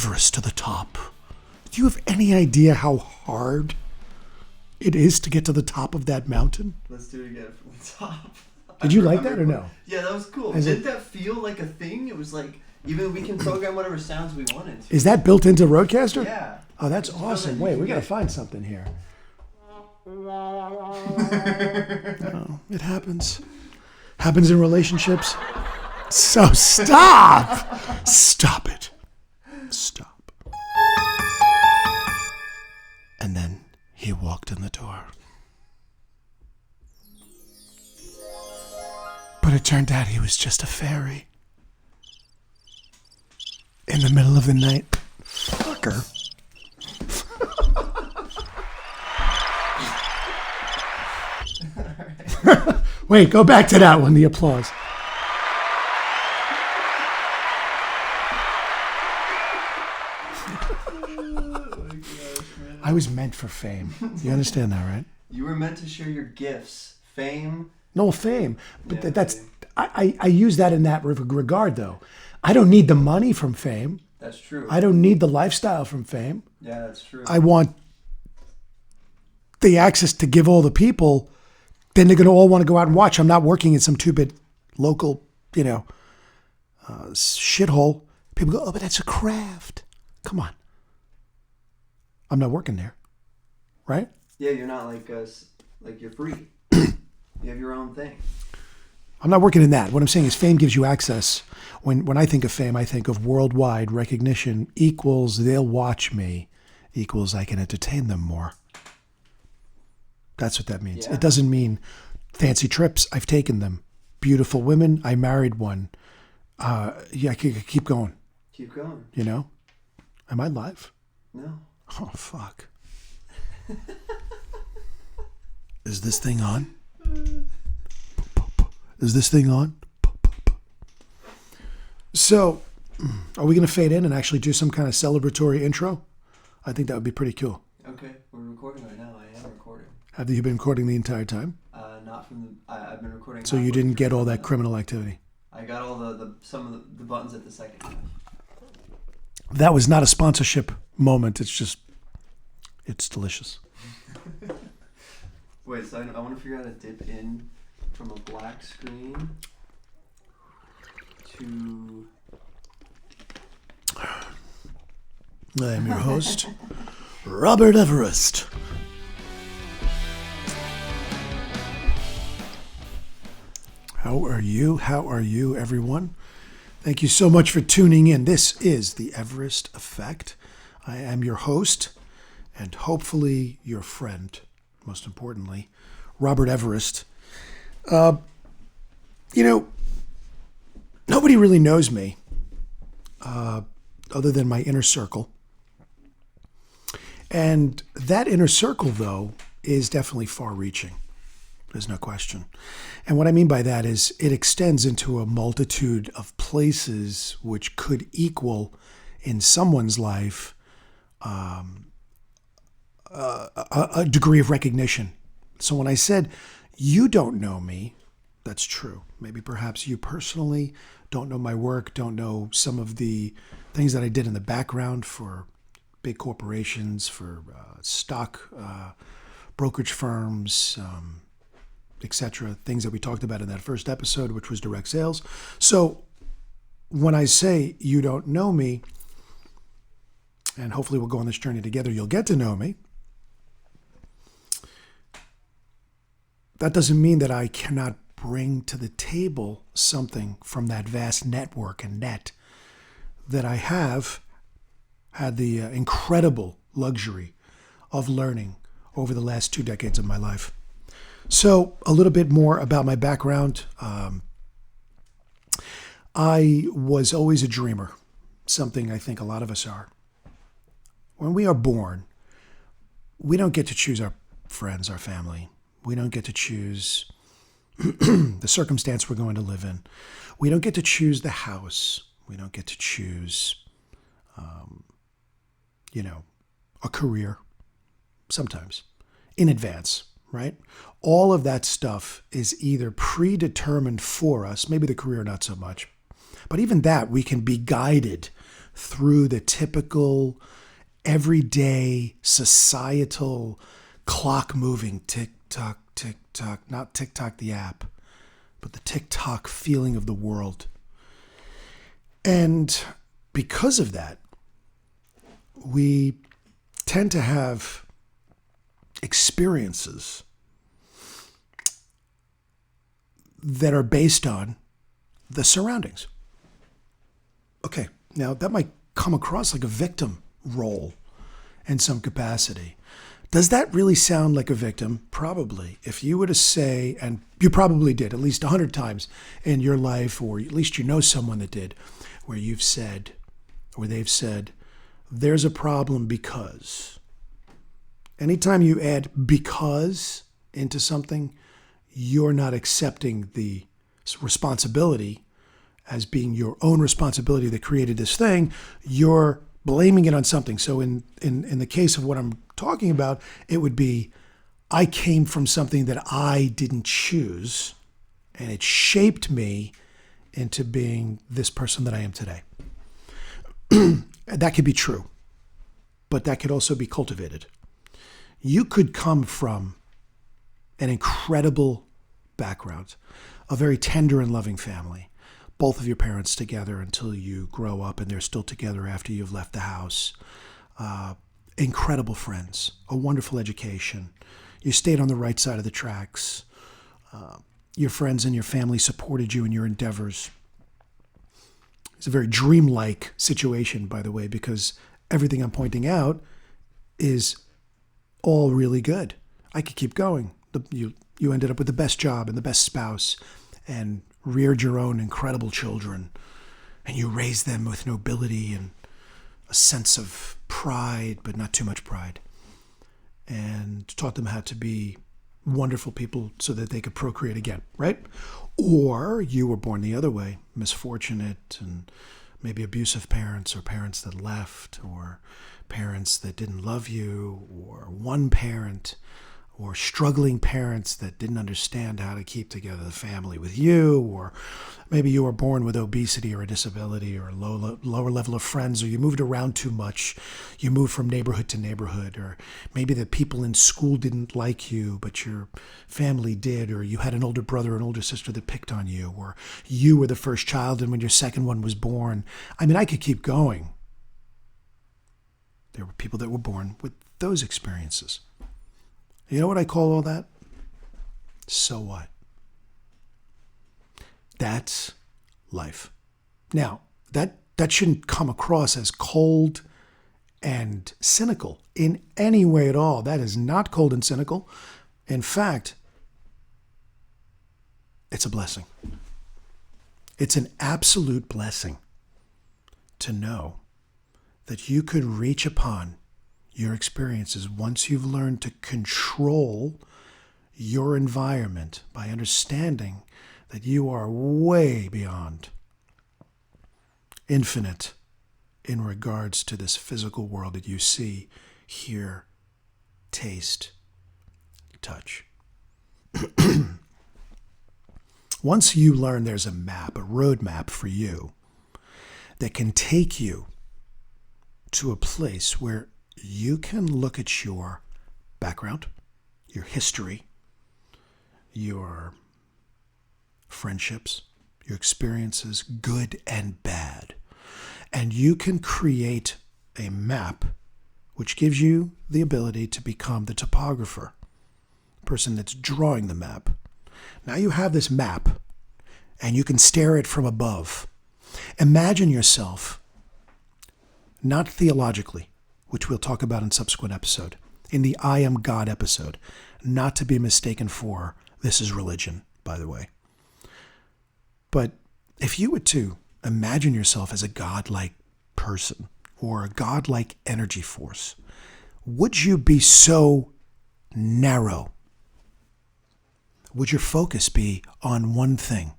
Everest to the top. Do you have any idea how hard it is to get to the top of that mountain? Let's do it again from the top. Did you like that or no? Yeah, that was cool. Didn't that feel like a thing? It was like, even we can program whatever sounds we wanted to. Is that built into Rodecaster? Yeah. Oh, that's awesome. Wait, we got to find something here. Oh, it happens. Happens in relationships. So stop. Stop it. Stop. And then he walked in the door. But it turned out he was just a fairy. In the middle of the night. Fucker. Wait, go back to that one, the applause. I was meant for fame. You understand that, right? You were meant to share your gifts. Fame. No, fame. But that's... I use that in that regard, though. I don't need the money from fame. That's true. I don't need the lifestyle from fame. Yeah, that's true. I want the access to give all the people. Then they're going to all want to go out and watch. I'm not working in some 2-bit local, shithole. People go, oh, but that's a craft. Come on. I'm not working there. Right? Yeah, you're not like us. Like, you're free. You have your own thing. I'm not working in that. What I'm saying is fame gives you access. When I think of fame, I think of worldwide recognition equals they'll watch me equals I can entertain them more. That's what that means. Yeah. It doesn't mean fancy trips. I've taken them. Beautiful women. I married one. I could keep going. Keep going. Am I live? No. Oh, fuck. Is this thing on? Is this thing on? So, are we going to fade in and actually do some kind of celebratory intro? I think that would be pretty cool. Okay, we're recording right now. I am recording. Have you been recording the entire time? Not from the... I've been recording... So you didn't get all that criminal activity? I got all some of the buttons at the second half. That was not a sponsorship moment. It's just... It's delicious. Wait, so I want to figure out how to dip in from a black screen to... I am your host, Robert Everest. How are you? How are you, everyone? Thank you so much for tuning in. This is the Everest Effect. I am your host, and hopefully your friend, most importantly, Robert Everest. Nobody really knows me other than my inner circle. And that inner circle, though, is definitely far-reaching. There's no question. And what I mean by that is it extends into a multitude of places which could equal, in someone's life, a degree of recognition. So when I said, you don't know me, that's true. Maybe perhaps you personally don't know my work, don't know some of the things that I did in the background for big corporations, for stock brokerage firms, etc. Things that we talked about in that first episode, which was direct sales. So when I say you don't know me, and hopefully we'll go on this journey together, you'll get to know me. That doesn't mean that I cannot bring to the table something from that vast network and net that I have had the incredible luxury of learning over the last 2 decades of my life. So a little bit more about my background. I was always a dreamer, something I think a lot of us are. When we are born, we don't get to choose our friends, our family. We don't get to choose the circumstance we're going to live in. We don't get to choose the house. We don't get to choose, a career, sometimes, in advance, right? All of that stuff is either predetermined for us, maybe the career not so much, but even that we can be guided through the typical, everyday, societal, clock-moving tick-tock, tick-tock, not TikTok the app, but the tick-tock feeling of the world. And because of that, we tend to have experiences that are based on the surroundings. Okay, now that might come across like a victim role in some capacity. Does that really sound like a victim? Probably. If you were to say, and you probably did at least 100 times in your life, or at least you know someone that did, where you've said, or they've said, there's a problem because. Anytime you add because into something, you're not accepting the responsibility as being your own responsibility that created this thing. You're blaming it on something. So in the case of what I'm talking about, it would be, I came from something that I didn't choose, and it shaped me into being this person that I am today. That could be true, but that could also be cultivated. You could come from an incredible background, a very tender and loving family, both of your parents together until you grow up and they're still together after you've left the house, incredible friends, a wonderful education. You stayed on the right side of the tracks. Your friends and your family supported you in your endeavors. It's a very dreamlike situation, by the way, because everything I'm pointing out is all really good. I could keep going. You ended up with the best job and the best spouse and reared your own incredible children, and you raised them with nobility and a sense of pride, but not too much pride, and taught them how to be wonderful people so that they could procreate again, right? Or you were born the other way, misfortunate and maybe abusive parents, or parents that left, or parents that didn't love you, or one parent, or struggling parents that didn't understand how to keep together the family with you, or maybe you were born with obesity or a disability or a lower level of friends, or you moved around too much. You moved from neighborhood to neighborhood, or maybe the people in school didn't like you, but your family did, or you had an older brother or an older sister that picked on you, or you were the first child and when your second one was born. I mean, I could keep going. There were people that were born with those experiences. You know what I call all that? So what? That's life. Now, that shouldn't come across as cold and cynical in any way at all. That is not cold and cynical. In fact, it's a blessing. It's an absolute blessing to know that you could reach upon your experiences once you've learned to control your environment by understanding that you are way beyond infinite in regards to this physical world that you see, hear, taste, touch. Once you learn there's a map, a roadmap for you that can take you to a place where you can look at your background, your history, your friendships, your experiences, good and bad, and you can create a map which gives you the ability to become the topographer, the person that's drawing the map. Now you have this map, and you can stare at it from above. Imagine yourself, not theologically, which we'll talk about in subsequent episode, in the I Am God episode, not to be mistaken for this is religion, by the way. But if you were to imagine yourself as a godlike person or a godlike energy force, would you be so narrow? Would your focus be on one thing?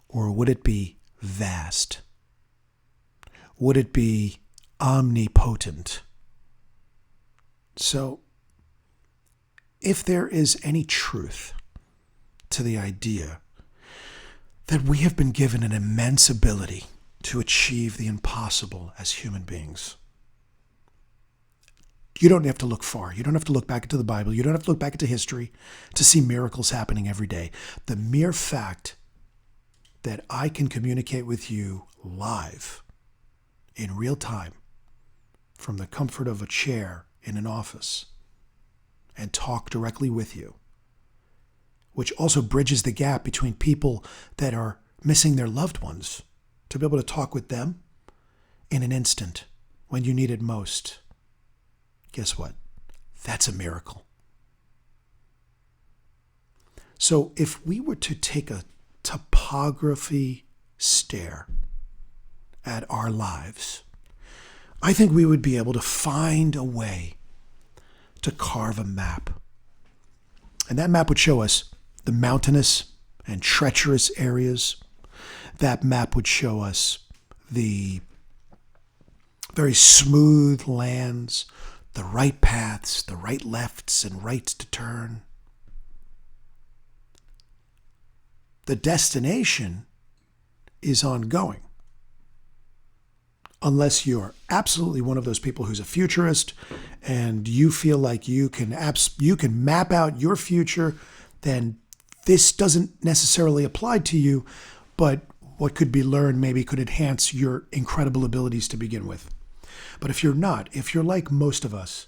Or would it be vast? Would it be omnipotent? So, if there is any truth to the idea that we have been given an immense ability to achieve the impossible as human beings. You don't have to look far. You don't have to look back into the Bible. You don't have to look back into history to see miracles happening every day. The mere fact that I can communicate with you live in real time from the comfort of a chair in an office and talk directly with you, which also bridges the gap between people that are missing their loved ones, to be able to talk with them in an instant when you need it most. Guess what? That's a miracle. So if we were to take a topography stare at our lives, I think we would be able to find a way to carve a map. And that map would show us the mountainous and treacherous areas. That map would show us the very smooth lands, the right paths, the right lefts and rights to turn. The destination is ongoing. Unless you're absolutely one of those people who's a futurist and you feel like you can map out your future, then this doesn't necessarily apply to you, but what could be learned maybe could enhance your incredible abilities to begin with. But if you're not, if you're like most of us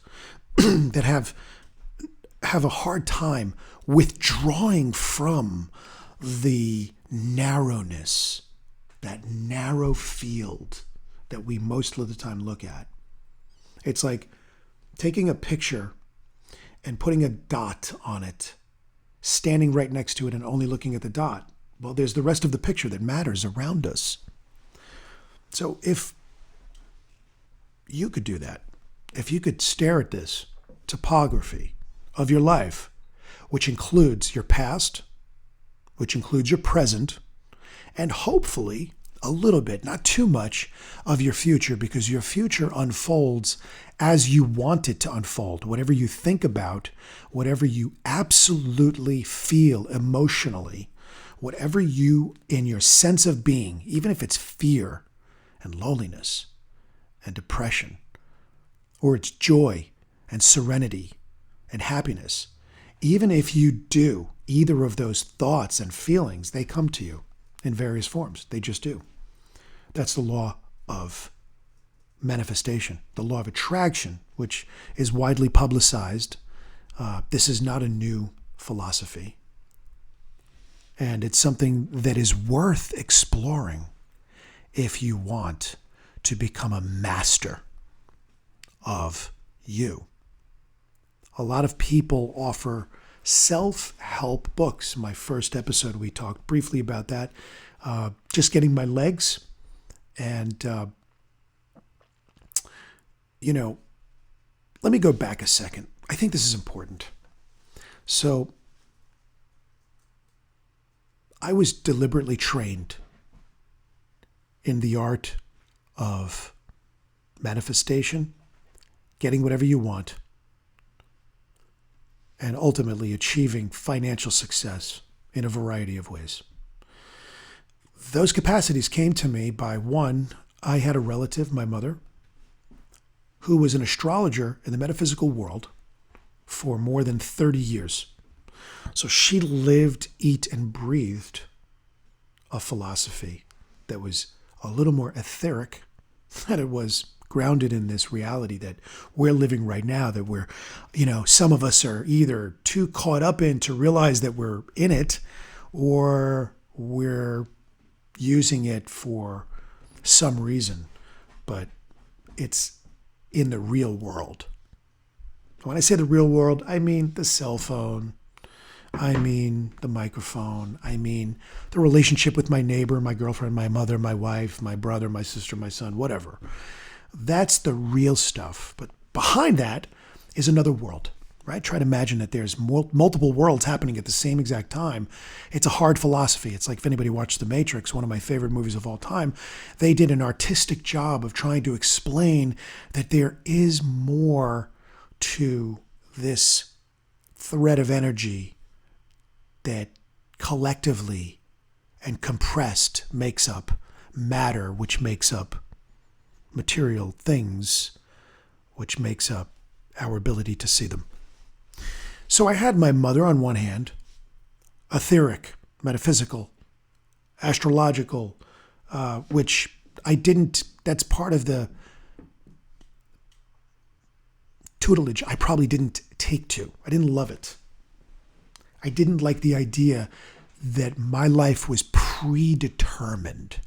that have a hard time withdrawing from the narrowness, that narrow field that we most of the time look at. It's like taking a picture and putting a dot on it, standing right next to it and only looking at the dot. Well, there's the rest of the picture that matters around us. So if you could do that, if you could stare at this topography of your life, which includes your past, which includes your present, and hopefully a little bit, not too much, of your future, because your future unfolds as you want it to unfold. Whatever you think about, whatever you absolutely feel emotionally, whatever you, in your sense of being, even if it's fear and loneliness and depression, or it's joy and serenity and happiness, even if you do either of those thoughts and feelings, they come to you in various forms. They just do. That's the law of manifestation, the law of attraction, which is widely publicized. This is not a new philosophy. And it's something that is worth exploring if you want to become a master of you. A lot of people offer self-help books. My first episode, we talked briefly about that. Just getting my legs. And, let me go back a second. I think this is important. So I was deliberately trained in the art of manifestation, getting whatever you want, and ultimately achieving financial success in a variety of ways. Those capacities came to me by one, I had a relative, my mother, who was an astrologer in the metaphysical world for more than 30 years. So she lived, ate, and breathed a philosophy that was a little more etheric than it was grounded in this reality that we're living right now, that we're, some of us are either too caught up in to realize that we're in it, or we're using it for some reason, but it's in the real world. When I say the real world, I mean the cell phone, I mean the microphone, I mean the relationship with my neighbor, my girlfriend, my mother, my wife, my brother, my sister, my son, whatever. That's the real stuff. But behind that is another world, right? Try to imagine that there's multiple worlds happening at the same exact time. It's a hard philosophy. It's like if anybody watched The Matrix, one of my favorite movies of all time, they did an artistic job of trying to explain that there is more to this thread of energy that collectively and compressed makes up matter, which makes up material things, which makes up our ability to see them. So I had my mother on one hand, etheric, metaphysical, astrological, which I didn't, that's part of the tutelage I probably didn't take to. I didn't love it. I didn't like the idea that my life was predetermined.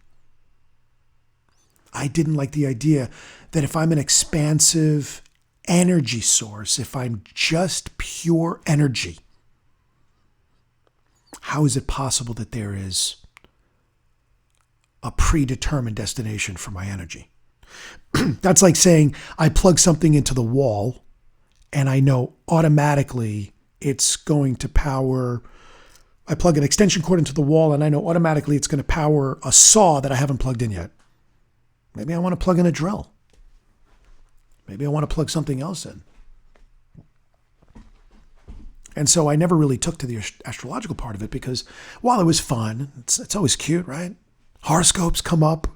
I didn't like the idea that if I'm an expansive energy source, if I'm just pure energy, how is it possible that there is a predetermined destination for my energy? That's like saying I plug something into the wall and I know automatically it's going to power. I plug an extension cord into the wall and I know automatically it's going to power a saw that I haven't plugged in yet. Maybe I want to plug in a drill. Maybe I want to plug something else in. And so I never really took to the astrological part of it because while it was fun, it's always cute, right? Horoscopes come up.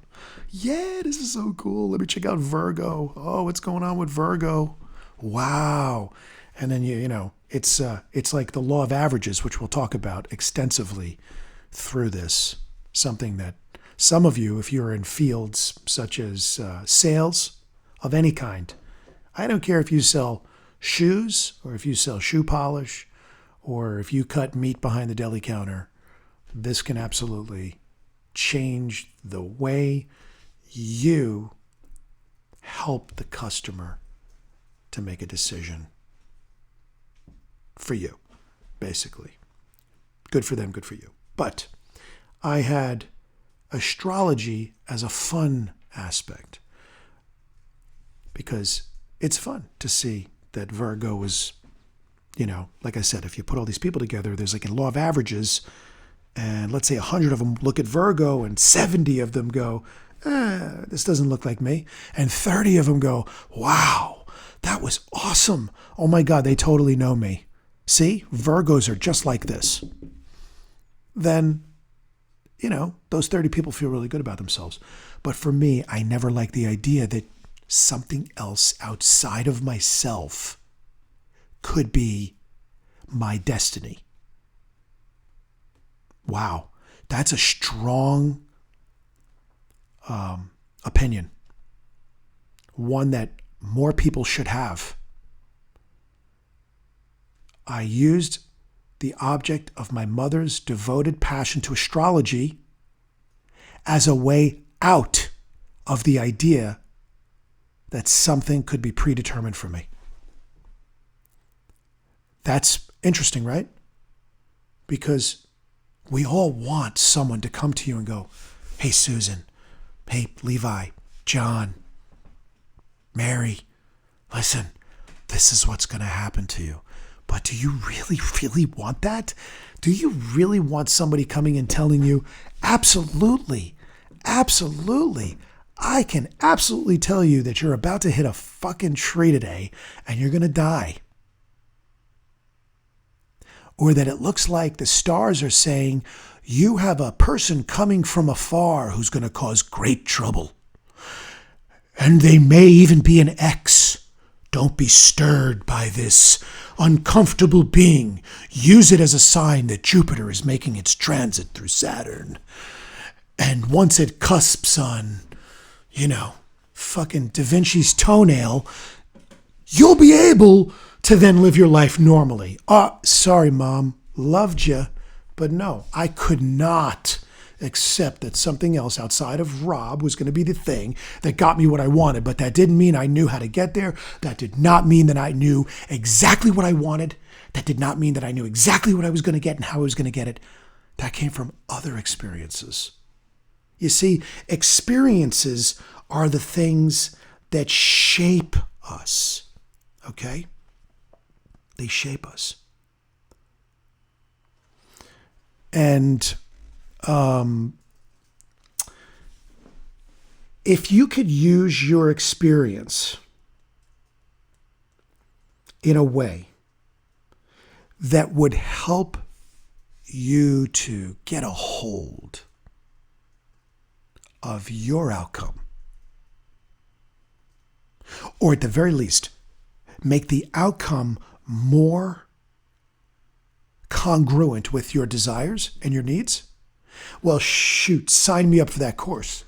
Yeah, this is so cool. Let me check out Virgo. Oh, what's going on with Virgo? Wow. And then, you know, it's like the law of averages, which we'll talk about extensively through this. Something that some of you, if you're in fields such as sales of any kind, I don't care if you sell shoes or if you sell shoe polish or if you cut meat behind the deli counter, this can absolutely change the way you help the customer to make a decision for you, basically. Good for them, good for you. But I had astrology as a fun aspect because it's fun to see that Virgo is, you know, like I said, if you put all these people together, there's like a law of averages, and let's say 100 of them look at Virgo and 70 of them go, this doesn't look like me. And 30 of them go, wow, that was awesome. Oh my God, they totally know me. See, Virgos are just like this. Then, you know, those 30 people feel really good about themselves. But for me, I never liked the idea that something else outside of myself could be my destiny. Wow, that's a strong opinion. One that more people should have. I used the object of my mother's devoted passion to astrology as a way out of the idea that something could be predetermined for me. That's interesting, right? Because we all want someone to come to you and go, hey, Susan, hey, Levi, John, Mary, listen, this is what's going to happen to you. But do you really, really want that? Do you really want somebody coming and telling you, absolutely, absolutely, I can absolutely tell you that you're about to hit a fucking tree today and you're going to die? Or that it looks like the stars are saying, you have a person coming from afar who's going to cause great trouble. And they may even be an ex. Don't be stirred by this uncomfortable being. Use it as a sign that Jupiter is making its transit through Saturn. And once it cusps on, you know, fucking Da Vinci's toenail, you'll be able to then live your life normally. Sorry, Mom. Loved you. But no, I could not accept that something else outside of Rob was going to be the thing that got me what I wanted. But that didn't mean I knew how to get there. That did not mean that I knew exactly what I wanted. That did not mean that I knew exactly what I was going to get and how I was going to get it. That came from other experiences. You see, experiences are the things that shape us. Okay? They shape us. And if you could use your experience in a way that would help you to get a hold of your outcome. Or at the very least, make the outcome more congruent with your desires and your needs. Well, shoot, sign me up for that course.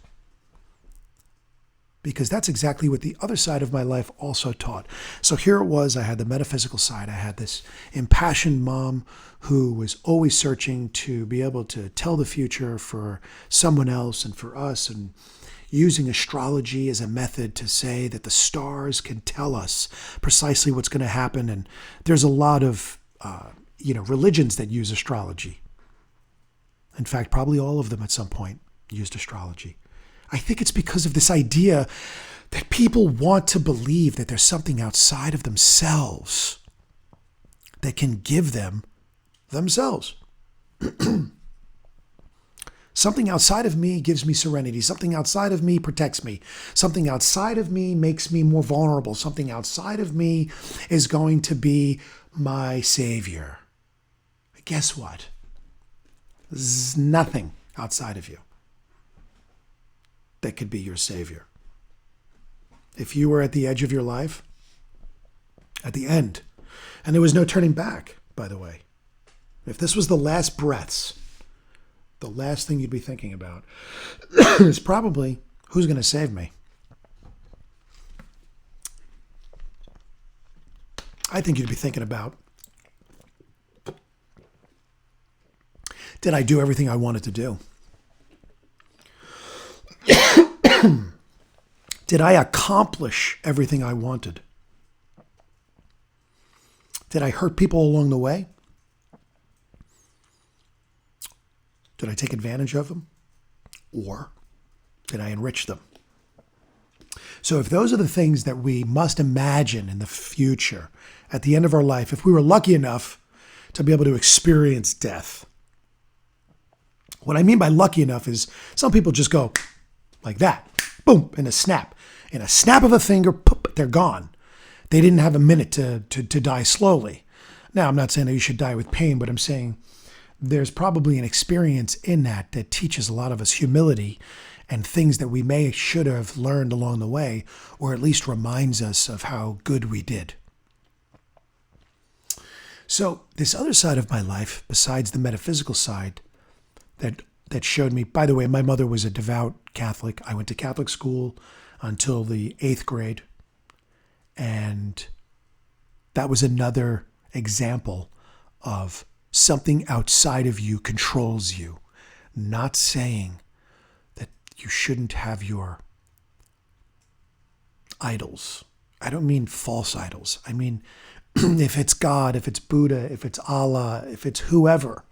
Because that's exactly what the other side of my life also taught. So here it was, I had the metaphysical side. I had this impassioned mom who was always searching to be able to tell the future for someone else and for us, and using astrology as a method to say that the stars can tell us precisely what's going to happen. And there's a lot of religions that use astrology. In fact, probably all of them at some point used astrology. I think it's because of this idea that people want to believe that there's something outside of themselves that can give them themselves. Something outside of me gives me serenity. Something outside of me protects me. Something outside of me makes me more vulnerable. Something outside of me is going to be my savior. Guess what? There's nothing outside of you that could be your savior. If you were at the edge of your life, at the end, and there was no turning back, by the way, if this was the last breaths, the last thing you'd be thinking about is probably, who's going to save me? I think you'd be thinking about, did I do everything I wanted to do? Did I accomplish everything I wanted? Did I hurt people along the way? Did I take advantage of them? Or did I enrich them? So if those are the things that we must imagine in the future, at the end of our life, if we were lucky enough to be able to experience death, what I mean by lucky enough is some people just go like that, boom, in a snap. In a snap of a finger, poop, they're gone. They didn't have a minute to die slowly. Now, I'm not saying that you should die with pain, but I'm saying there's probably an experience in that teaches a lot of us humility and things that we should have learned along the way, or at least reminds us of how good we did. So this other side of my life, besides the metaphysical side, that showed me, by the way, my mother was a devout Catholic. I went to Catholic school until the 8th grade. And that was another example of something outside of you controls you. Not saying that you shouldn't have your idols. I don't mean false idols. I mean, if it's God, if it's Buddha, if it's Allah, if it's whoever,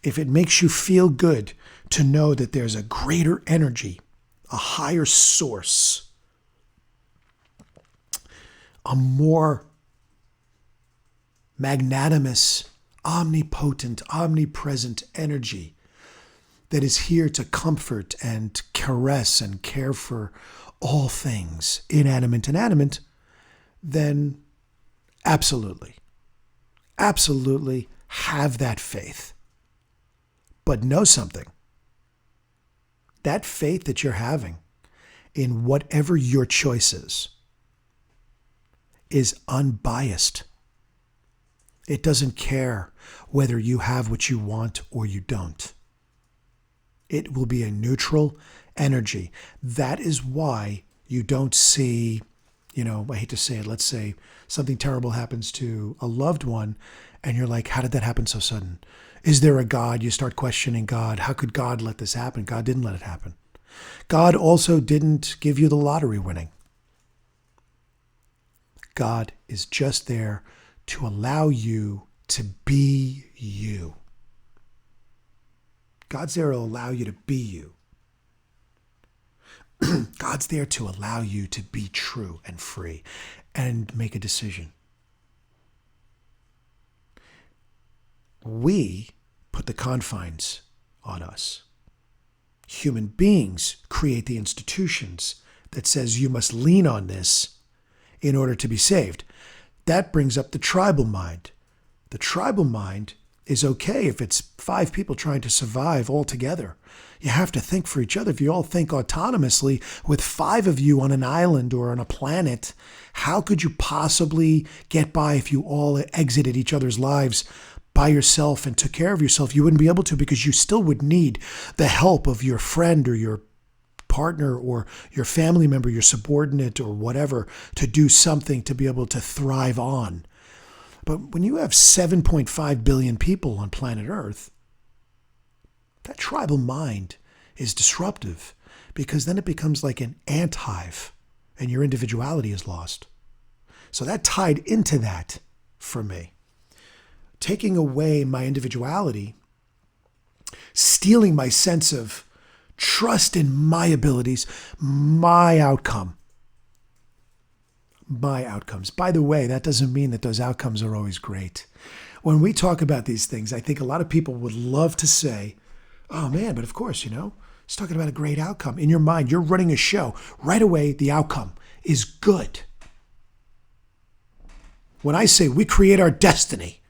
if it makes you feel good to know that there's a greater energy, a higher source, a more magnanimous, omnipotent, omnipresent energy that is here to comfort and caress and care for all things, inanimate and animate, then absolutely have that faith. But know something. That faith that you're having in whatever your choice is unbiased. It doesn't care whether you have what you want or you don't. It will be a neutral energy. That is why you don't see, I hate to say it, let's say something terrible happens to a loved one and you're like, how did that happen so sudden? Is there a God? You start questioning God. How could God let this happen? God didn't let it happen. God also didn't give you the lottery winning. God is just there to allow you to be you. God's there to allow you to be you. God's there to allow you to be true and free and make a decision. We put the confines on us. Human beings create the institutions that says you must lean on this in order to be saved. That brings up the tribal mind. The tribal mind is okay if it's 5 people trying to survive all together. You have to think for each other. If you all think autonomously with 5 of you on an island or on a planet, how could you possibly get by if you all exited each other's lives by yourself and took care of yourself? You wouldn't be able to, because you still would need the help of your friend or your partner or your family member, your subordinate or whatever, to do something to be able to thrive on. But when you have 7.5 billion people on planet Earth, that tribal mind is disruptive, because then it becomes like an ant hive and your individuality is lost. So that tied into that for me. Taking away my individuality, stealing my sense of trust in my abilities, my outcomes. By the way, that doesn't mean that those outcomes are always great. When we talk about these things, I think a lot of people would love to say, oh man, but of course, he's talking about a great outcome. In your mind, you're running a show. Right away, the outcome is good. When I say we create our destiny,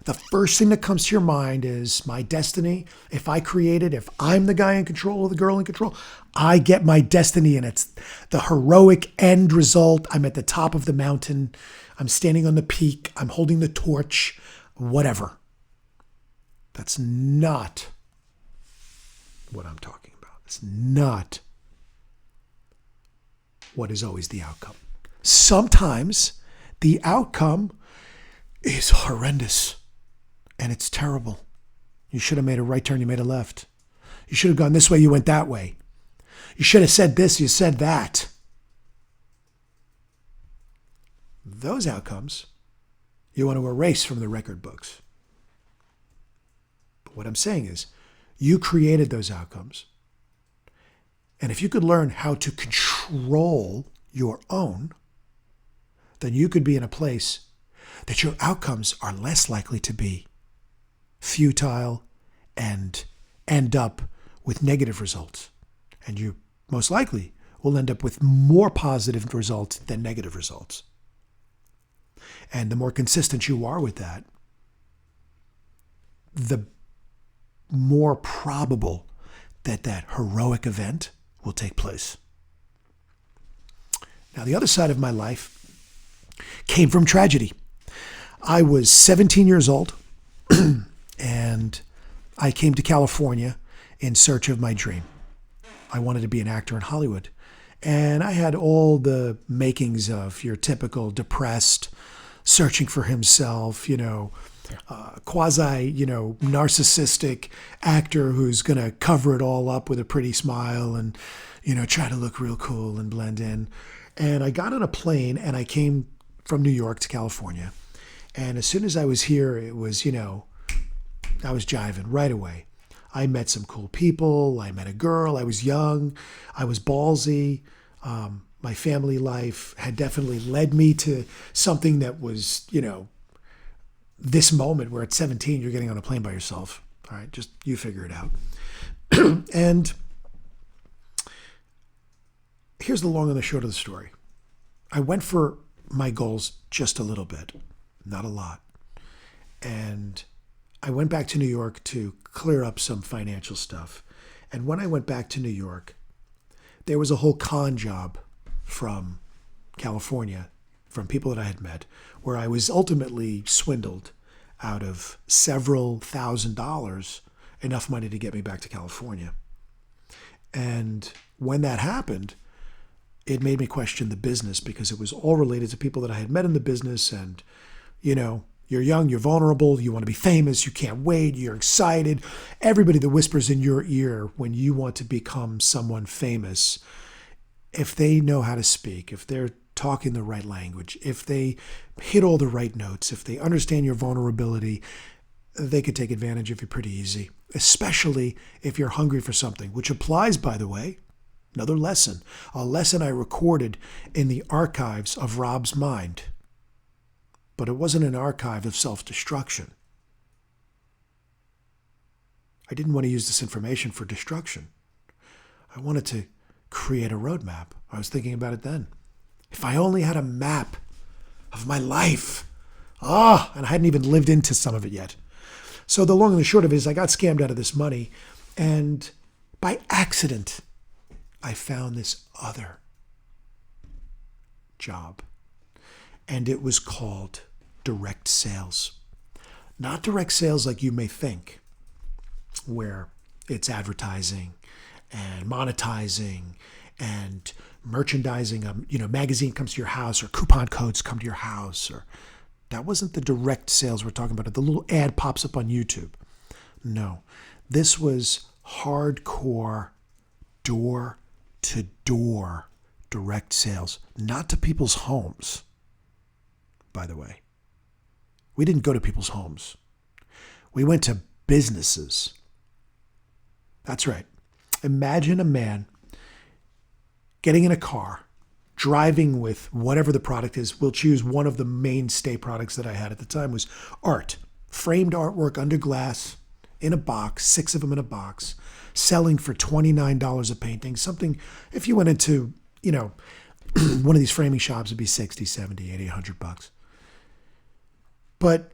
the first thing that comes to your mind is my destiny. If I create it, if I'm the guy in control or the girl in control, I get my destiny, and it's the heroic end result. I'm at the top of the mountain. I'm standing on the peak. I'm holding the torch, whatever. That's not what I'm talking about. It's not what is always the outcome. Sometimes the outcome is horrendous. And it's terrible. You should have made a right turn, you made a left. You should have gone this way, you went that way. You should have said this, you said that. Those outcomes you want to erase from the record books. But what I'm saying is, you created those outcomes. And if you could learn how to control your own, then you could be in a place that your outcomes are less likely to be futile and end up with negative results. And you most likely will end up with more positive results than negative results. And the more consistent you are with that, the more probable that that heroic event will take place. Now, the other side of my life came from tragedy. I was 17 years old. And I came to California in search of my dream. I wanted to be an actor in Hollywood. And I had all the makings of your typical depressed, searching for himself, quasi, narcissistic actor who's going to cover it all up with a pretty smile and, try to look real cool and blend in. And I got on a plane and I came from New York to California. And as soon as I was here, it was, I was jiving right away. I met some cool people. I met a girl. I was young. I was ballsy. My family life had definitely led me to something that was, this moment where at 17, you're getting on a plane by yourself. All right, just you figure it out. And here's the long and the short of the story. I went for my goals just a little bit, not a lot. And I went back to New York to clear up some financial stuff. And when I went back to New York, there was a whole con job from California, from people that I had met, where I was ultimately swindled out of several $1,000s, enough money to get me back to California. And when that happened, it made me question the business, because it was all related to people that I had met in the business. And, you're young, you're vulnerable, you want to be famous, you can't wait, you're excited. Everybody that whispers in your ear when you want to become someone famous, if they know how to speak, if they're talking the right language, if they hit all the right notes, if they understand your vulnerability, they could take advantage of you pretty easy, especially if you're hungry for something, which applies, by the way, another lesson, a lesson I recorded in the archives of Rob's mind. But it wasn't an archive of self-destruction. I didn't want to use this information for destruction. I wanted to create a roadmap. I was thinking about it then. If I only had a map of my life. And I hadn't even lived into some of it yet. So the long and the short of it is I got scammed out of this money, and by accident, I found this other job, and it was called direct sales. Not direct sales like you may think, where it's advertising and monetizing and merchandising. Magazine comes to your house, or coupon codes come to your house, or that wasn't the direct sales we're talking about. The little ad pops up on YouTube. No, this was hardcore door-to-door direct sales, not to people's homes, by the way. We didn't go to people's homes. We went to businesses. That's right. Imagine a man getting in a car, driving with whatever the product is. We'll choose one of the mainstay products that I had at the time was art. Framed artwork under glass, in a box, 6 of them in a box, selling for $29 a painting. Something, if you went into, one of these framing shops, it'd be 60, 70, 80, $100. But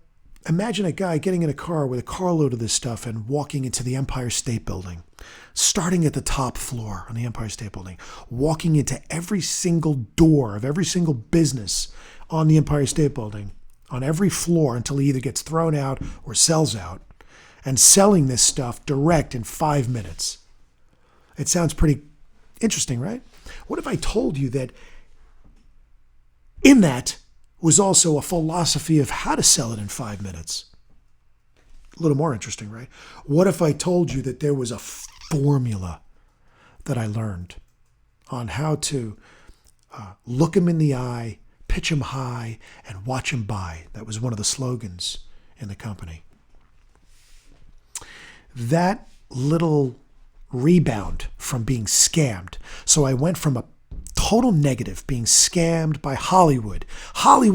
imagine a guy getting in a car with a carload of this stuff and walking into the Empire State Building, starting at the top floor on the Empire State Building, walking into every single door of every single business on the Empire State Building, on every floor until he either gets thrown out or sells out, and selling this stuff direct in 5 minutes. It sounds pretty interesting, right? What if I told you that in that was also a philosophy of how to sell it in 5 minutes? A little more interesting, right? What if I told you that there was a formula that I learned on how to look him in the eye, pitch him high, and watch him buy? That was one of the slogans in the company. That little rebound from being scammed. So I went from a total negative, being scammed by Hollywood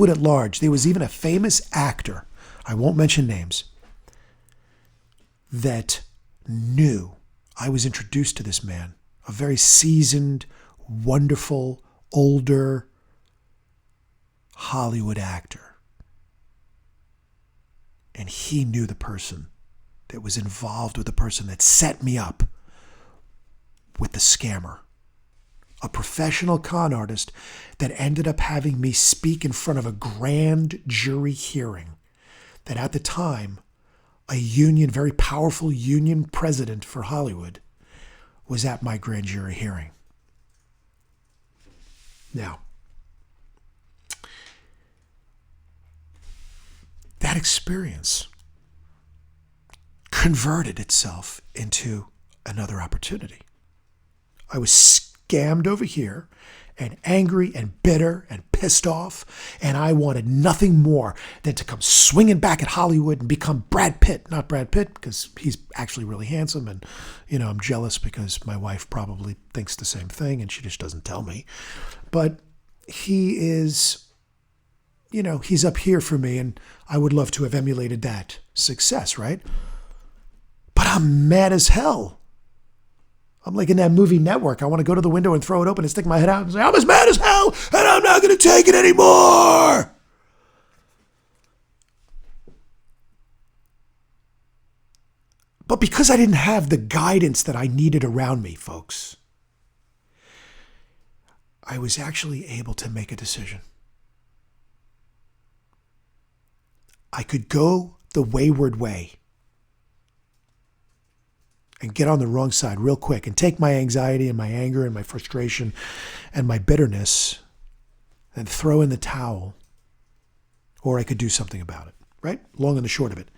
at large. There was even a famous actor, I won't mention names, that knew. I was introduced to this man, a very seasoned, wonderful, older Hollywood actor. And he knew the person that was involved with the person that set me up with the scammer. A professional con artist that ended up having me speak in front of a grand jury hearing that at the time, a union, very powerful union president for Hollywood was at my grand jury hearing. Now, that experience converted itself into another opportunity. I was scammed over here and angry and bitter and pissed off, and I wanted nothing more than to come swinging back at Hollywood and become Brad Pitt. Not Brad Pitt, because he's actually really handsome, and I'm jealous because my wife probably thinks the same thing and she just doesn't tell me. But he is, he's up here for me, and I would love to have emulated that success, right? But I'm mad as hell. I'm like in that movie Network. I want to go to the window and throw it open and stick my head out and say, I'm as mad as hell and I'm not going to take it anymore. But because I didn't have the guidance that I needed around me, folks, I was actually able to make a decision. I could go the wayward way and get on the wrong side real quick and take my anxiety and my anger and my frustration and my bitterness and throw in the towel, or I could do something about it, right? Long and the short of it,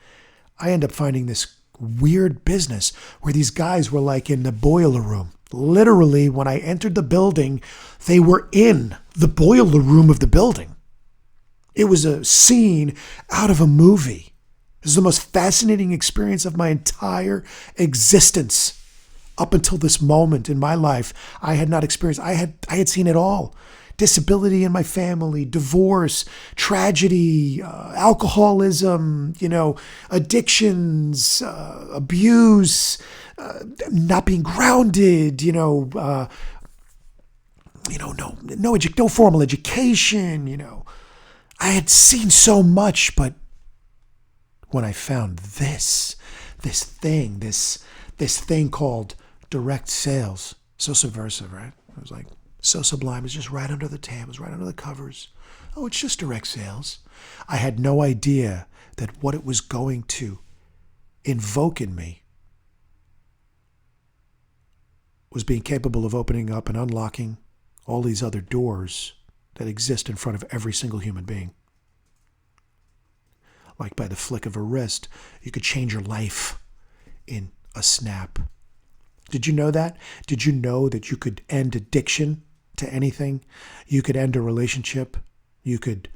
I end up finding this weird business where these guys were like in the boiler room. Literally, when I entered the building, they were in the boiler room of the building. It was a scene out of a movie. It was the most fascinating experience of my entire existence. Up until this moment in my life, I had not experienced. I had seen it all. Disability in my family, divorce, tragedy, alcoholism, addictions, abuse, not being grounded, no formal education, I had seen so much, but when I found this thing called direct sales. So subversive, right? It was like so sublime. It's just right under the tab. It was right under the covers. Oh, it's just direct sales. I had no idea that what it was going to invoke in me was being capable of opening up and unlocking all these other doors that exist in front of every single human being. Like by the flick of a wrist, you could change your life in a snap. Did you know that? Did you know that you could end addiction to anything? You could end a relationship. You could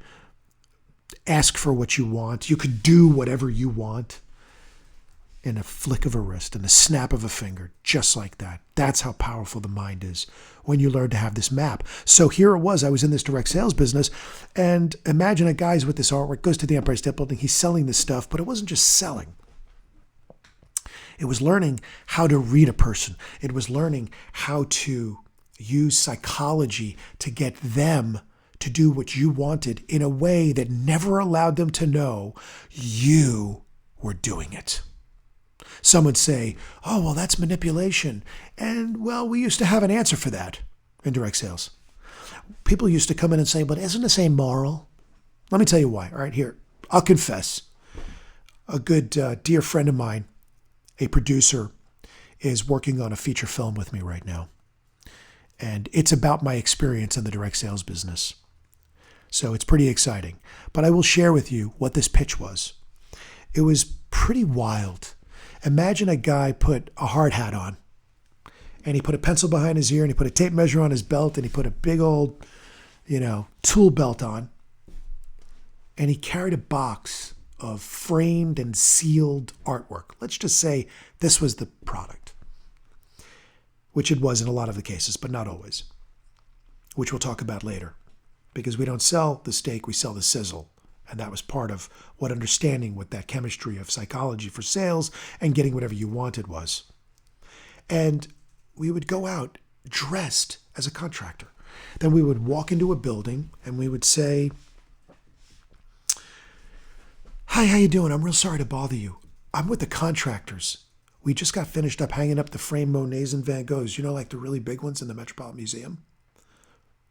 ask for what you want. You could do whatever you want in a flick of a wrist, in a snap of a finger, just like that. That's how powerful the mind is when you learn to have this map. So here it was. I was in this direct sales business, and imagine a guy's with this artwork, goes to the Empire State Building, he's selling this stuff, but it wasn't just selling. It was learning how to read a person. It was learning how to use psychology to get them to do what you wanted in a way that never allowed them to know you were doing it. Some would say, oh, well, that's manipulation. And, well, we used to have an answer for that in direct sales. People used to come in and say, but isn't this amoral? Let me tell you why. All right, here, I'll confess. A good dear friend of mine, a producer, is working on a feature film with me right now. And it's about my experience in the direct sales business. So it's pretty exciting. But I will share with you what this pitch was. It was pretty wild. Imagine a guy put a hard hat on, and he put a pencil behind his ear, and he put a tape measure on his belt, and he put a big old, tool belt on, and he carried a box of framed and sealed artwork. Let's just say this was the product, which it was in a lot of the cases, but not always, which we'll talk about later, because we don't sell the steak, we sell the sizzle. And that was part of what understanding what that chemistry of psychology for sales and getting whatever you wanted was. And we would go out dressed as a contractor. Then we would walk into a building and we would say, hi, how you doing? I'm real sorry to bother you. I'm with the contractors. We just got finished up hanging up the framed Monets and Van Goghs, like the really big ones in the Metropolitan Museum.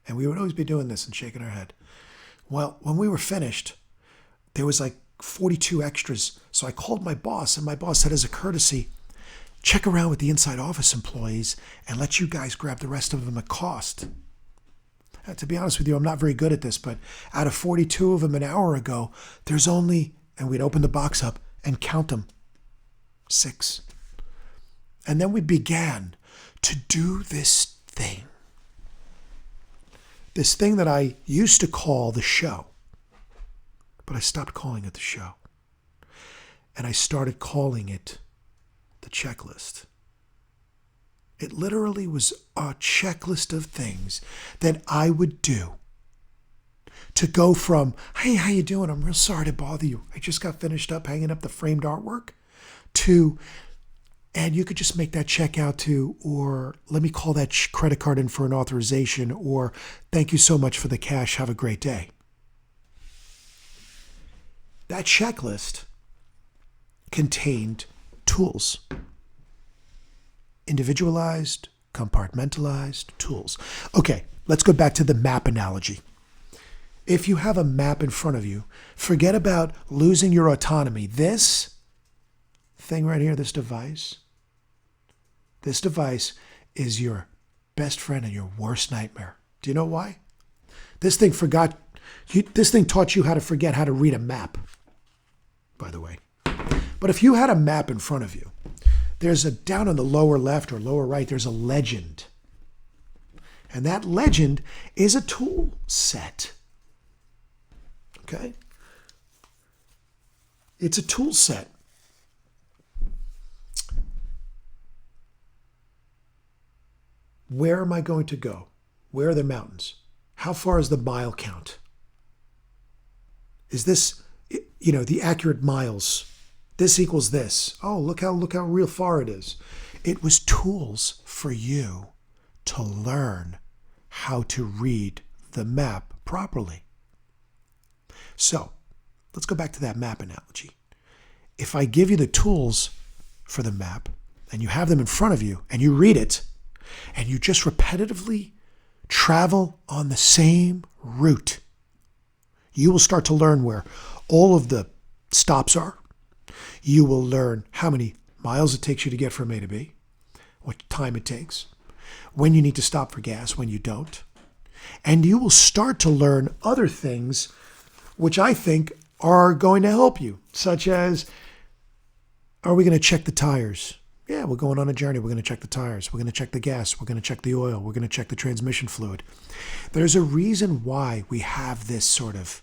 And we would always be doing this and shaking our head. Well, when we were finished, there was like 42 extras. So I called my boss, and my boss said, as a courtesy, check around with the inside office employees and let you guys grab the rest of them at cost. To be honest with you, I'm not very good at this, but out of 42 of them an hour ago, there's only, and we'd open the box up and count them, 6. And then we began to do this thing that I used to call the show. But I stopped calling it the show. And I started calling it the checklist. It literally was a checklist of things that I would do to go from, hey, how you doing? I'm real sorry to bother you. I just got finished up hanging up the framed artwork, to, and you could just make that check out to, or let me call that credit card in for an authorization, or thank you so much for the cash. Have a great day. That checklist contained tools. Individualized, compartmentalized tools. Okay, let's go back to the map analogy. If you have a map in front of you, forget about losing your autonomy. This thing right here, this device is your best friend and your worst nightmare. Do you know why? This thing taught you how to forget how to read a map, by the way. But if you had a map in front of you, there's down on the lower left or lower right, there's a legend. And that legend is a tool set. Okay? It's a tool set. Where am I going to go? Where are the mountains? How far is the mile count? Is this, the accurate miles? This equals this. Oh, look how real far it is. It was tools for you to learn how to read the map properly. So, let's go back to that map analogy. if I give you the tools for the map and you have them in front of you and you read it and you just repetitively travel on the same route, you will start to learn where all of the stops are. You will learn how many miles it takes you to get from A to B, what time it takes, when you need to stop for gas, when you don't. And you will start to learn other things which I think are going to help you, such as, are we going to check the tires? Yeah, we're going on a journey. We're going to check the tires. We're going to check the gas. We're going to check the oil. We're going to check the transmission fluid. There's a reason why we have this sort of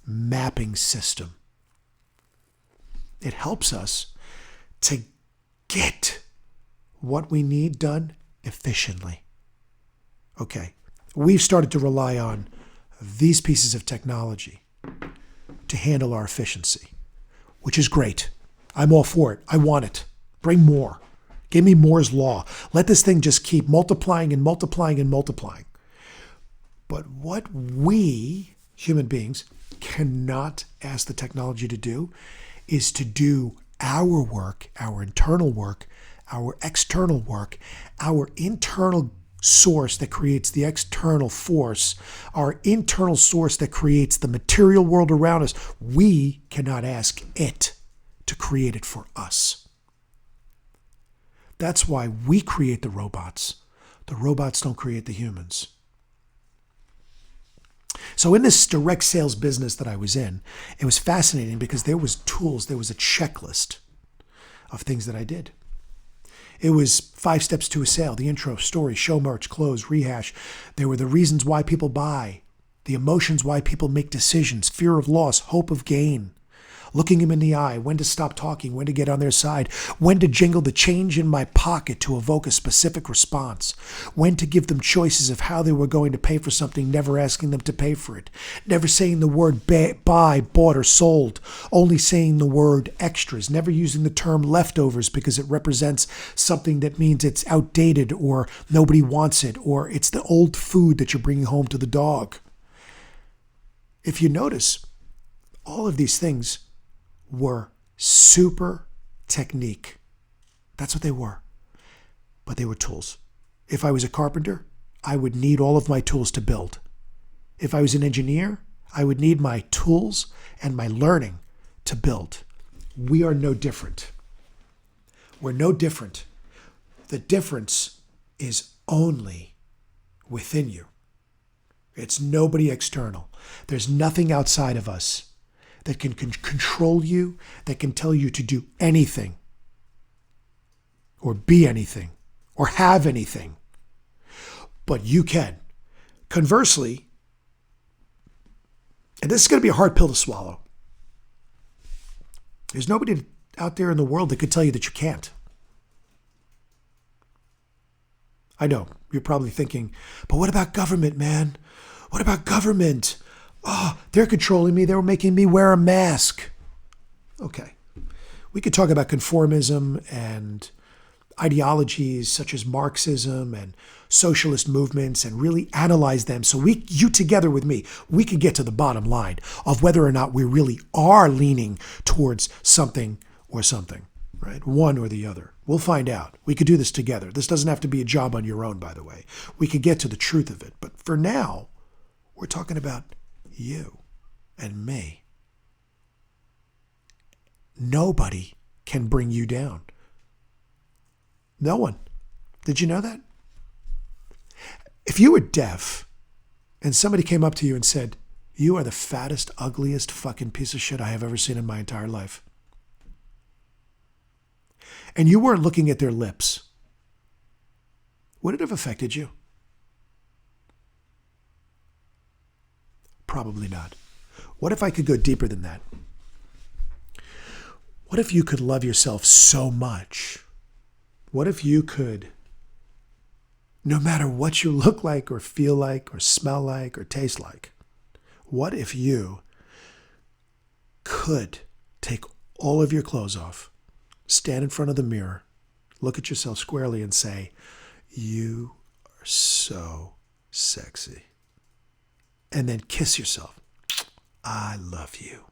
mapping system. It helps us to get what we need done efficiently. Okay, we've started to rely on these pieces of technology to handle our efficiency, which is great. I'm all for it. I want it. Bring more. Give me Moore's law. Let this thing just keep multiplying and multiplying and multiplying. But what we, human beings, cannot ask the technology to do is to do our work, our internal work, our external work, our internal source that creates the external force, our internal source that creates the material world around us. We cannot ask it to create it for us. That's why we create the robots. The robots don't create the humans. So in this direct sales business that I was in, it was fascinating because there was tools, there was a checklist of things that I did. It was 5 steps to a sale, the intro, story, show merch, close, rehash. There were the reasons why people buy, the emotions why people make decisions, fear of loss, hope of gain, looking them in the eye, when to stop talking, when to get on their side, when to jingle the change in my pocket to evoke a specific response, when to give them choices of how they were going to pay for something, never asking them to pay for it, never saying the word buy, bought, or sold, only saying the word extras, never using the term leftovers because it represents something that means it's outdated or nobody wants it or it's the old food that you're bringing home to the dog. If you notice, all of these things were super technique. That's what they were. But they were tools. If I was a carpenter, I would need all of my tools to build. If I was an engineer, I would need my tools and my learning to build. We are no different. We're no different. The difference is only within you. It's nobody external. There's nothing outside of us that can control you, that can tell you to do anything, or be anything, or have anything. But you can. Conversely, and this is going to be a hard pill to swallow, there's nobody out there in the world that could tell you that you can't. I know, you're probably thinking, but what about government, man? What about government? Oh, they're controlling me. They're making me wear a mask. Okay. We could talk about conformism and ideologies such as Marxism and socialist movements and really analyze them so you together with me, we can get to the bottom line of whether or not we really are leaning towards something or something, right? One or the other. We'll find out. We could do this together. This doesn't have to be a job on your own, by the way. We could get to the truth of it. But for now, we're talking about you and me. Nobody can bring you down. No one. Did you know that? If you were deaf and somebody came up to you and said, you are the fattest, ugliest fucking piece of shit I have ever seen in my entire life, and you weren't looking at their lips, would it have affected you? Probably not. What if I could go deeper than that? What if you could love yourself so much? What if you could, no matter what you look like or feel like or smell like or taste like, what if you could take all of your clothes off, stand in front of the mirror, look at yourself squarely and say, you are so sexy. And then kiss yourself. I love you.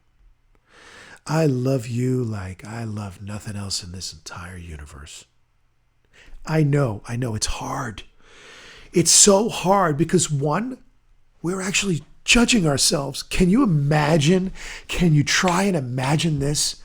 I love you like I love nothing else in this entire universe. I know it's hard. It's so hard because one, we're actually judging ourselves. Can you imagine? Can you try and imagine this?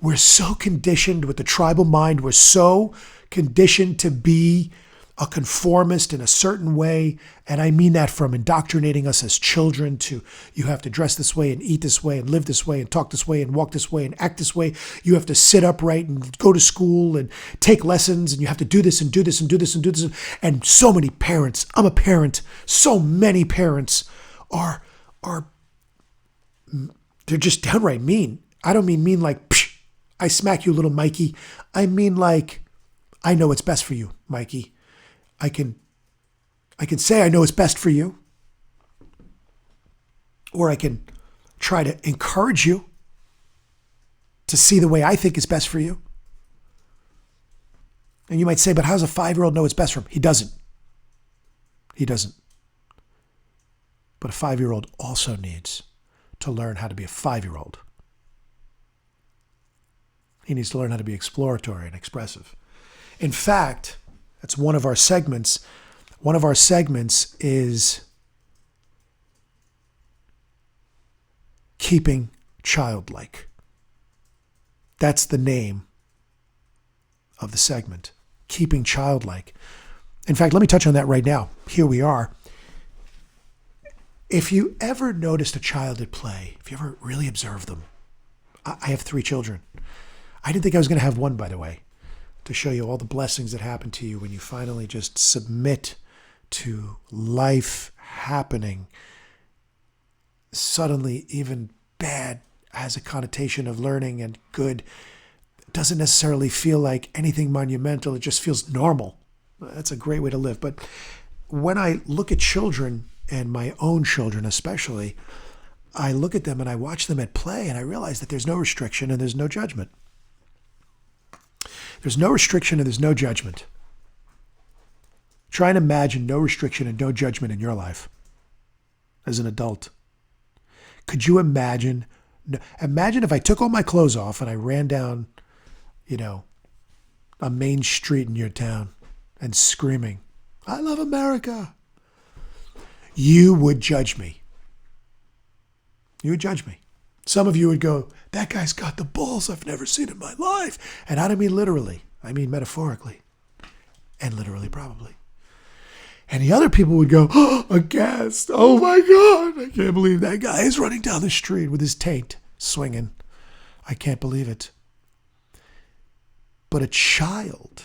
We're so conditioned with the tribal mind. We're so conditioned to be a conformist in a certain way. And I mean that from indoctrinating us as children to you have to dress this way and eat this way and live this way and talk this way and walk this way and act this way. You have to sit upright and go to school and take lessons and you have to do this and do this and do this and do this. And so many parents, I'm a parent, so many parents are they're just downright mean. I don't mean like, psh, I smack you, little Mikey. I mean like, I know what's best for you, Mikey. I can say I know what's best for you, or I can try to encourage you to see the way I think is best for you. And you might say, but how does a 5-year-old know what's best for him? He doesn't. He doesn't. But a 5-year-old also needs to learn how to be a 5-year-old. He needs to learn how to be exploratory and expressive. In fact, that's one of our segments. One of our segments is keeping childlike. That's the name of the segment, keeping childlike. In fact, let me touch on that right now. Here we are. If you ever noticed a child at play, if you ever really observed them, I have 3 children. I didn't think I was going to have one, by the way, to show you all the blessings that happen to you when you finally just submit to life happening. Suddenly, even bad has a connotation of learning, and good doesn't necessarily feel like anything monumental. It just feels normal. That's a great way to live. But when I look at children, and my own children especially, I look at them and I watch them at play and I realize that there's no restriction and there's no judgment. There's no restriction and there's no judgment. Try and imagine no restriction and no judgment in your life as an adult. Could you imagine? Imagine if I took all my clothes off and I ran down, a main street in your town and screaming, I love America. You would judge me. You would judge me. Some of you would go, that guy's got the balls I've never seen in my life. And I don't mean literally. I mean metaphorically. And literally probably. And the other people would go, aghast. Oh my God, I can't believe that guy is running down the street with his taint swinging. I can't believe it. But a child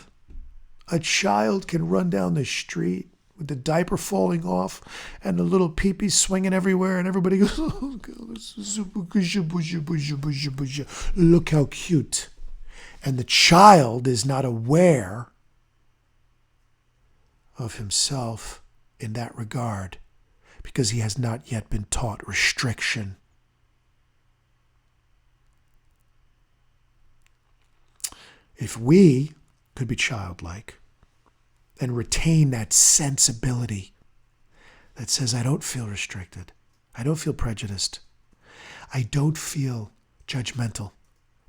can run down the street with the diaper falling off and the little pee-pee swinging everywhere and everybody goes, oh God, this is super busha. Look how cute. And the child is not aware of himself in that regard because he has not yet been taught restriction. If we could be childlike and retain that sensibility that says, I don't feel restricted. I don't feel prejudiced. I don't feel judgmental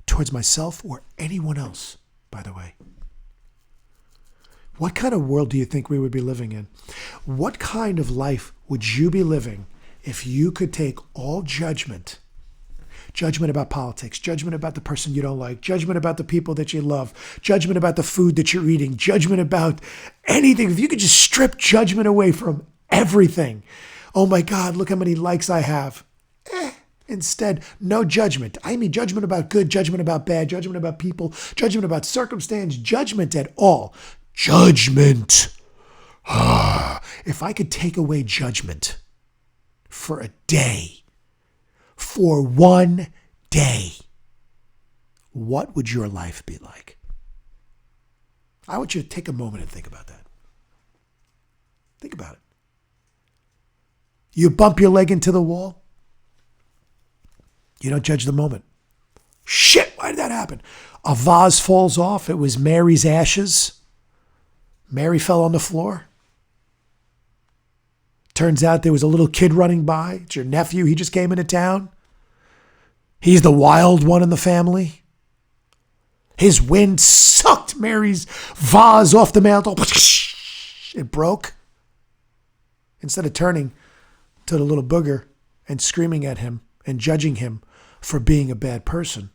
towards myself or anyone else, by the way. What kind of world do you think we would be living in? What kind of life would you be living if you could take all judgment about politics, judgment about the person you don't like, judgment about the people that you love, judgment about the food that you're eating, judgment about anything. If you could just strip judgment away from everything. Oh my God, look how many likes I have. Instead, no judgment. I mean judgment about good, judgment about bad, judgment about people, judgment about circumstance, judgment at all. Judgment. If I could take away judgment for a day, for one day, what would your life be like? I want you to take a moment and think about that. Think about it. You bump your leg into the wall. You don't judge the moment. Shit, why did that happen? A vase falls off. It was Mary's ashes. Mary fell on the floor. Turns out there was a little kid running by. It's your nephew. He just came into town. He's the wild one in the family. His wind sucked Mary's vase off the mantle. It broke. Instead of turning to the little booger and screaming at him and judging him for being a bad person,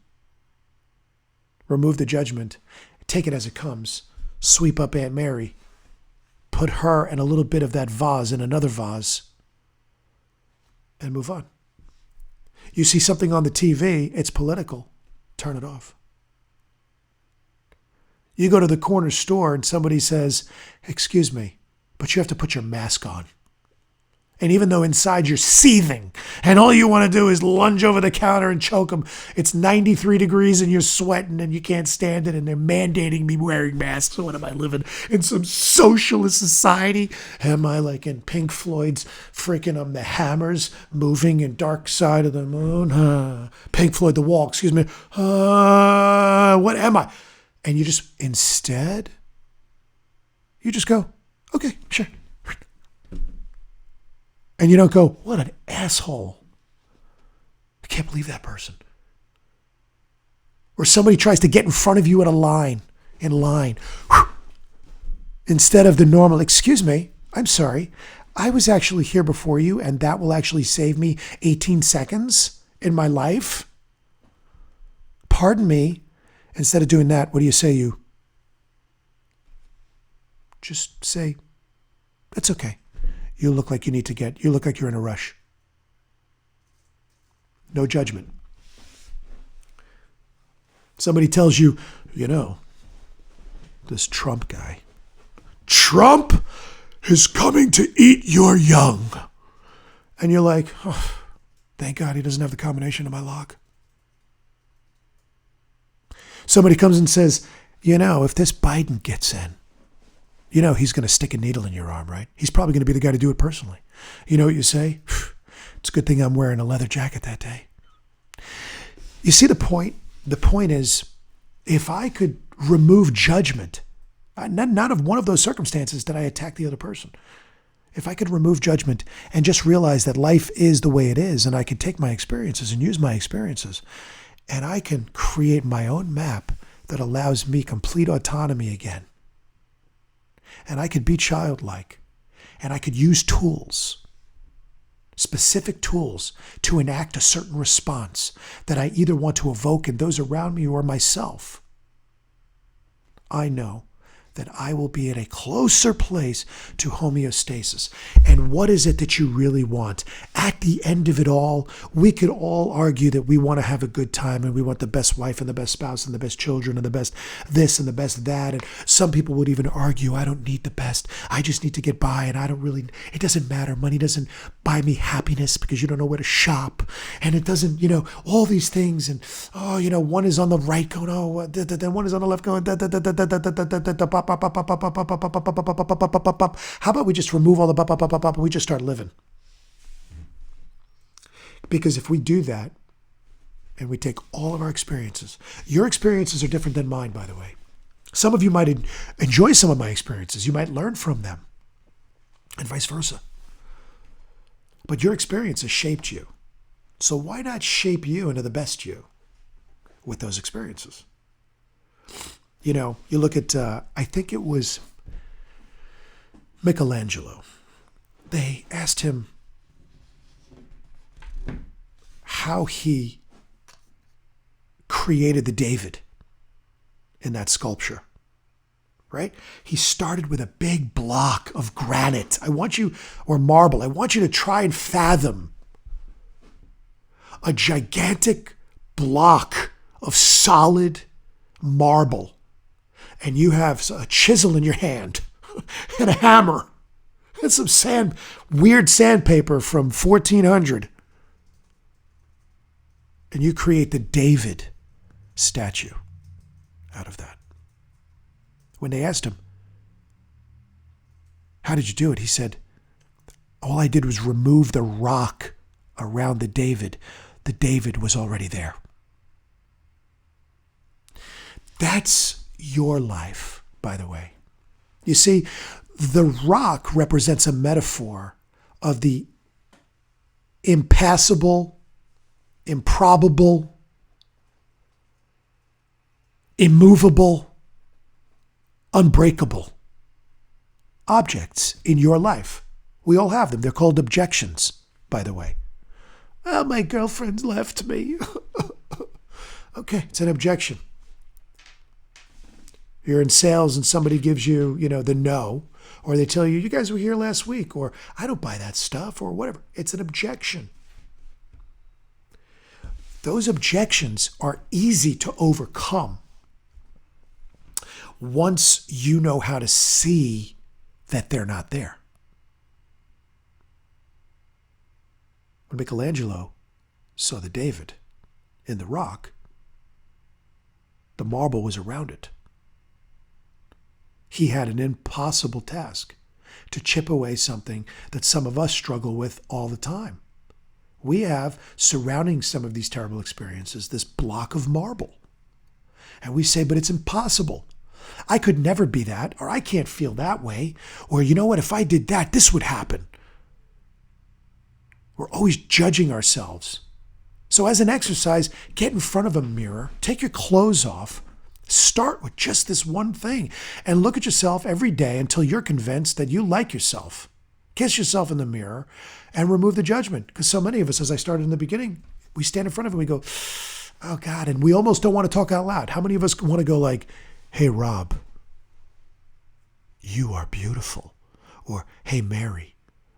remove the judgment, take it as it comes, sweep up Aunt Mary, put her and a little bit of that vase in another vase, and move on. You see something on the TV, it's political, turn it off. You go to the corner store and somebody says, excuse me, but you have to put your mask on. And even though inside you're seething and all you want to do is lunge over the counter and choke them, it's 93 degrees and you're sweating and you can't stand it and they're mandating me wearing masks. So what am I living in some socialist society? Am I like in Pink Floyd's freaking The Hammers moving in Dark Side of the Moon? Pink Floyd, The Wall, excuse me. What am I? And you just, instead, you just go, okay, sure. And you don't go, what an asshole. I can't believe that person. Or somebody tries to get in front of you in line. Instead of the normal, excuse me, I'm sorry. I was actually here before you and that will actually save me 18 seconds in my life. Pardon me. Instead of doing that, what do you say? You just say, it's okay. You look like you look like you're in a rush. No judgment. Somebody tells you, this Trump guy. Trump is coming to eat your young. And you're like, oh, thank God he doesn't have the combination of my lock. Somebody comes and says, if this Biden gets in, he's going to stick a needle in your arm, right? He's probably going to be the guy to do it personally. You know what you say? It's a good thing I'm wearing a leather jacket that day. You see the point? The point is, if I could remove judgment, not of one of those circumstances did I attack the other person. If I could remove judgment and just realize that life is the way it is, and I can take my experiences and use my experiences, and I can create my own map that allows me complete autonomy again. And I could be childlike. And I could use tools, specific tools, to enact a certain response that I either want to evoke in those around me or myself. I know that I will be at a closer place to homeostasis. And what is it that you really want? At the end of it all, we could all argue that we want to have a good time and we want the best wife and the best spouse and the best children and the best this and the best that. And some people would even argue, I don't need the best. I just need to get by and it doesn't matter. Money doesn't buy me happiness because you don't know where to shop. And it doesn't, all these things. And, one is on the right going, then one is on the left going, how about we just remove all the and we just start living? Because if we do that and we take all of our experiences, your experiences are different than mine, by the way. Some of you might enjoy some of my experiences. You might learn from them and vice versa. But your experiences shaped you. So why not shape you into the best you with those experiences? You look at, I think it was Michelangelo. They asked him how he created the David in that sculpture, right? He started with a big block of granite. Or marble. I want you to try and fathom a gigantic block of solid marble. And you have a chisel in your hand and a hammer and some weird sandpaper from 1400. And you create the David statue out of that. When they asked him, how did you do it? He said, all I did was remove the rock around the David. The David was already there. That's your life, by the way. You see, the rock represents a metaphor of the impassable, improbable, immovable, unbreakable objects in your life. We all have them. They're called objections, by the way. Oh, my girlfriend left me. Okay, it's an objection. You're in sales and somebody gives you, the no, or they tell you, you guys were here last week, or I don't buy that stuff, or whatever. It's an objection. Those objections are easy to overcome once you know how to see that they're not there. When Michelangelo saw the David in the rock, the marble was around it. He had an impossible task to chip away something that some of us struggle with all the time. We have, surrounding some of these terrible experiences, this block of marble. And we say, but it's impossible. I could never be that, or I can't feel that way, or you know what, if I did that, this would happen. We're always judging ourselves. So as an exercise, get in front of a mirror, take your clothes off, start with just this one thing, and look at yourself every day until you're convinced that you like yourself. Kiss yourself in the mirror and remove the judgment. Because so many of us, as I started in the beginning, we stand in front of it and we go, oh God, and we almost don't want to talk out loud. How many of us want to go like, hey, Rob, you are beautiful. Or, hey, Mary.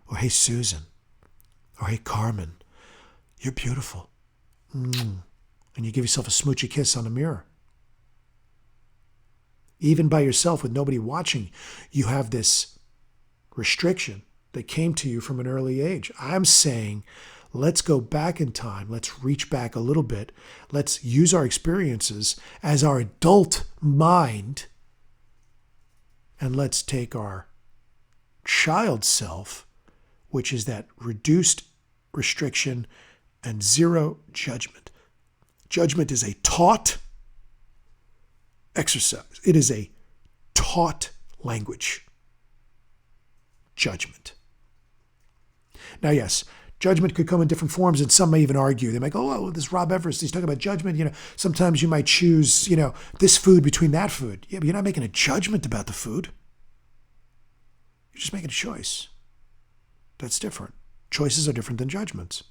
Or, hey, Susan. Or, hey, Carmen, you're beautiful. And you give yourself a smoochy kiss on the mirror. Even by yourself with nobody watching, you have this restriction that came to you from an early age. I'm saying, let's go back in time. Let's reach back a little bit. Let's use our experiences as our adult mind. And let's take our child self, which is that reduced restriction and zero judgment. Judgment is a taught exercise. It is a taught language. Judgment. Now, yes, judgment could come in different forms, and some may even argue. They might go, oh, this Rob Everest, he's talking about judgment. Sometimes you might choose, this food between that food. Yeah, but you're not making a judgment about the food. You're just making a choice. That's different. Choices are different than judgments.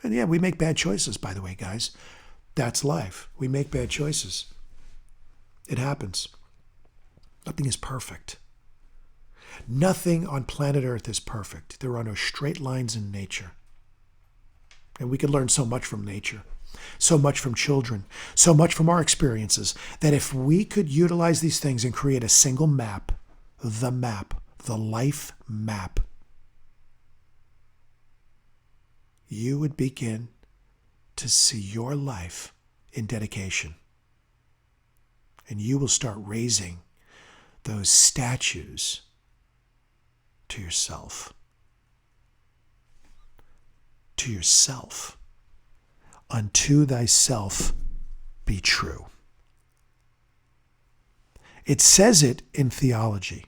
And yeah, we make bad choices, by the way, guys. That's life. We make bad choices. It happens. Nothing is perfect. Nothing on planet Earth is perfect. There are no straight lines in nature. And we can learn so much from nature, so much from children, so much from our experiences, that if we could utilize these things and create a single map, the life map, you would begin to see your life in dedication. And you will start raising those statues to yourself. To yourself. Unto thyself be true. It says it in theology.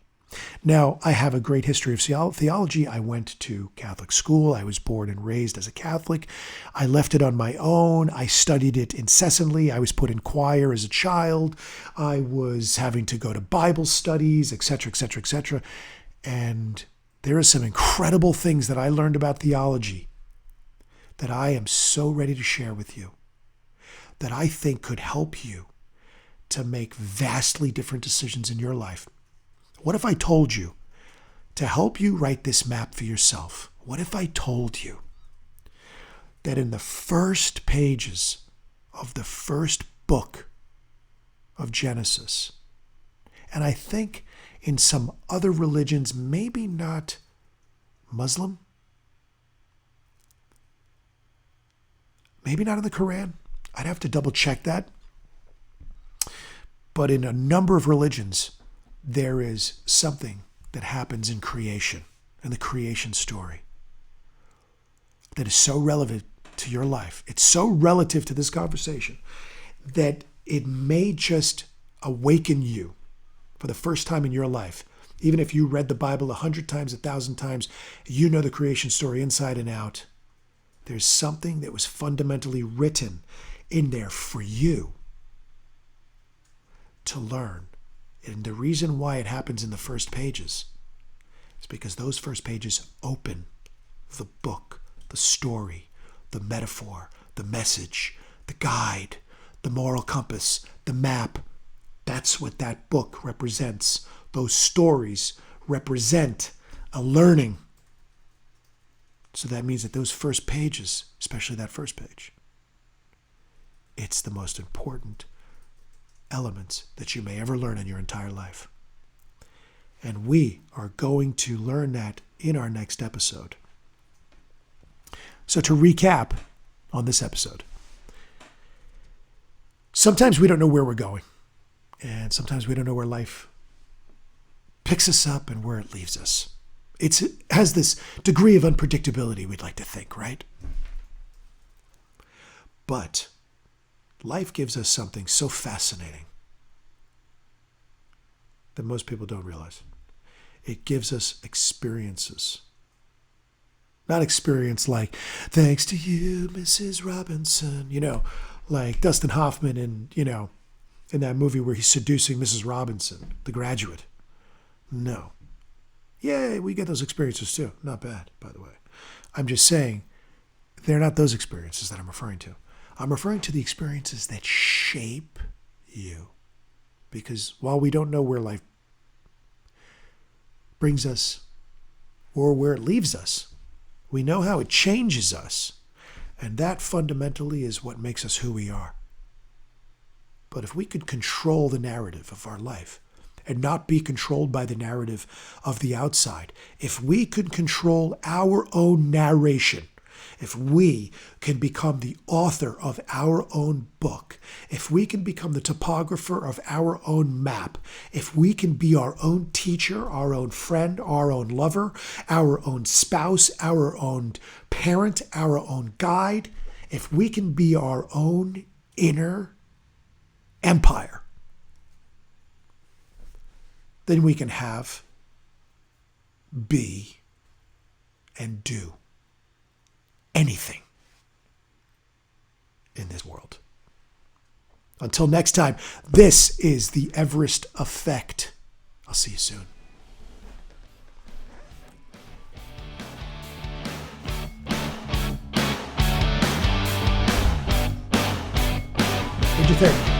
Now, I have a great history of theology. I went to Catholic school. I was born and raised as a Catholic. I left it on my own. I studied it incessantly. I was put in choir as a child. I was having to go to Bible studies, etc., etc., etc. And there are some incredible things that I learned about theology that I am so ready to share with you, that I think could help you to make vastly different decisions in your life. What if I told you, to help you write this map for yourself, what if I told you that in the first pages of the first book of Genesis, and I think in some other religions, maybe not Muslim, maybe not in the Quran, I'd have to double check that, but in a number of religions, there is something that happens in creation, in the creation story, that is so relevant to your life. It's so relative to this conversation that it may just awaken you for the first time in your life. Even if you read the Bible 100 times, 1,000 times, you know the creation story inside and out. There's something that was fundamentally written in there for you to learn. And the reason why it happens in the first pages is because those first pages open the book, the story, the metaphor, the message, the guide, the moral compass, the map. That's what that book represents. Those stories represent a learning. So that means that those first pages, especially that first page, it's the most important elements that you may ever learn in your entire life. And we are going to learn that in our next episode. So to recap on this episode, sometimes we don't know where we're going. And sometimes we don't know where life picks us up and where it leaves us. It has this degree of unpredictability, we'd like to think, right? But life gives us something so fascinating that most people don't realize. It gives us experiences. Not experience like, thanks to you, Mrs. Robinson, like Dustin Hoffman in that movie where he's seducing Mrs. Robinson, The Graduate. No. Yeah, we get those experiences too. Not bad, by the way. I'm just saying, they're not those experiences that I'm referring to. I'm referring to the experiences that shape you. Because while we don't know where life brings us or where it leaves us, we know how it changes us. And that fundamentally is what makes us who we are. But if we could control the narrative of our life and not be controlled by the narrative of the outside, if we could control our own narration, if we can become the author of our own book, if we can become the topographer of our own map, if we can be our own teacher, our own friend, our own lover, our own spouse, our own parent, our own guide, if we can be our own inner empire, then we can have, be, and do anything in this world. Until next time, this is the Everest Effect. I'll see you soon. What'd you think?